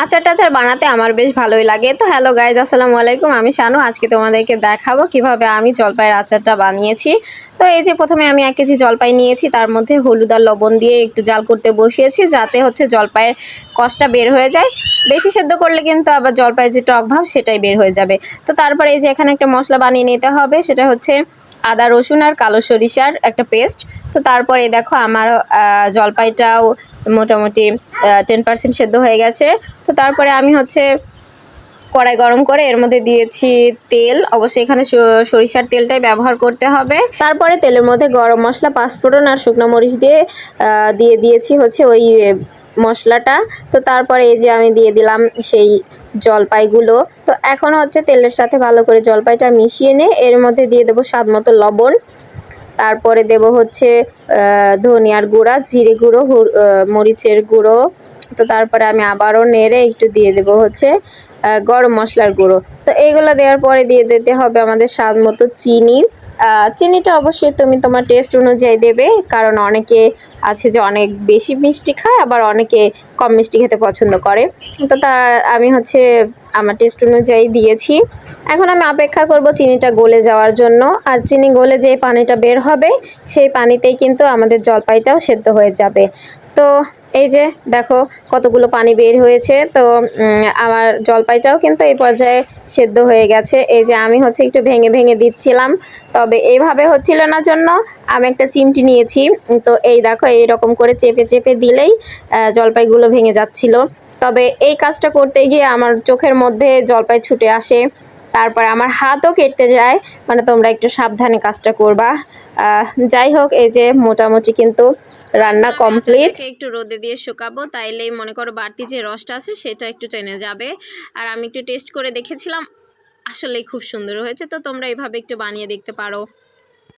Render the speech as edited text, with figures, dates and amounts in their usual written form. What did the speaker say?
আচার টাচার বানাতে আমার বেশ ভালোই লাগে। তো হ্যালো গাইজ, আসসালামু আলাইকুম। আমি শানু। আজকে তোমাদেরকে দেখাবো কিভাবে আমি জলপাইয়ের আচারটা বানিয়েছি। তো এই যে প্রথমে আমি 1 কেজি জলপাই নিয়েছি, তার মধ্যে হলুদ আর লবণ দিয়ে একটু জাল করতে বসিয়েছি, যাতে হচ্ছে জলপাইয়ের কষটা বের হয়ে যায়। বেশি সেদ্ধ করলে কিন্তু আবার জলপাইয়ের যে টক ভাব সেটাই বের হয়ে যাবে। তো তারপরে এই যে এখানে একটা মশলা বানিয়ে নিতে হবে, সেটা হচ্ছে আদা রসুন আর কালো সরিষার একটা পেস্ট। তো তারপরে দেখো আমার জলপাইটাও মোটামুটি 10% সেদ্ধ হয়ে গেছে। তো তারপরে আমি হচ্ছে কড়াই গরম করে এর মধ্যে দিয়েছি তেল। অবশ্যই এখানে সরিষার তেলটাই ব্যবহার করতে হবে। তারপরে তেলের মধ্যে গরম মশলা, পাঁচফোড়ন আর শুকনো মরিচ দিয়ে দিয়েছি হচ্ছে ওই মশলাটা। তো তারপরে এই যে আমি দিয়ে দিলাম সেই জলপাইগুলো। তো এখন হচ্ছে তেলের সাথে ভালো করে জলপাইটা মিশিয়ে নিয়ে এর মধ্যে দিয়ে দেবো স্বাদ মতো লবণ। তারপরে দেব হচ্ছে ধনিয়ার গুঁড়া, জিরে গুঁড়ো, মরিচের গুঁড়ো। তো তারপরে আমি আবারও নেড়ে একটু দিয়ে দেব হচ্ছে গরম মশলার গুঁড়ো। তো এইগুলো দেওয়ার পরে দিয়ে দিতে হবে আমাদের স্বাদ মতো চিনি। চিনিটা অবশ্যই তুমি তোমার টেস্ট অনুযায়ী দেবে, কারণ অনেকে আছে যে অনেক বেশি মিষ্টি খায়, আবার অনেকে কম মিষ্টি খেতে পছন্দ করে। তো আমি হচ্ছে আমার টেস্ট অনুযায়ী দিয়েছি। এখন আমি অপেক্ষা করব চিনিটা গলে যাওয়ার জন্য। আর চিনি গলে যে পানিটা বের হবে সেই পানিতেই কিন্তু আমাদের জলপাইটাও সেদ্ধ হয়ে যাবে। তো এই যে দেখো কতগুলো পানি বের হয়েছে। তো আমার জলপাইটাও কিন্তু এই পর্যায়ে সেদ্ধ হয়ে গেছে। এই যে আমি হচ্ছে একটু ভেঙে ভেঙে দিচ্ছিলাম, তবে এইভাবে হচ্ছিল না জন্য আমি একটা চিমটি নিয়েছি। তো এই দেখো এইরকম করে চেপে চেপে দিলেই জলপাইগুলো ভেঙে যাচ্ছিল। তবে এই কাজটা করতে গিয়ে আমার চোখের মধ্যে জলপাই ছুটে আসে, তারপর আমার হাতও কেটে যায়। মানে তোমরা একটু সাবধানে কাজটা করবা। যাই হোক, এই যে মোটামুটি কিন্তু রান্না কমপ্লিট। একটু রোদে দিয়ে শুকাবো, তাইলেই মনে করো বাড়তি যে রসটা আছে সেটা একটু টেনে যাবে। আর আমি একটু টেস্ট করে দেখেছিলাম, আসলেই খুব সুন্দর হয়েছে। তো তোমরা এইভাবে একটু বানিয়ে দেখতে পারো।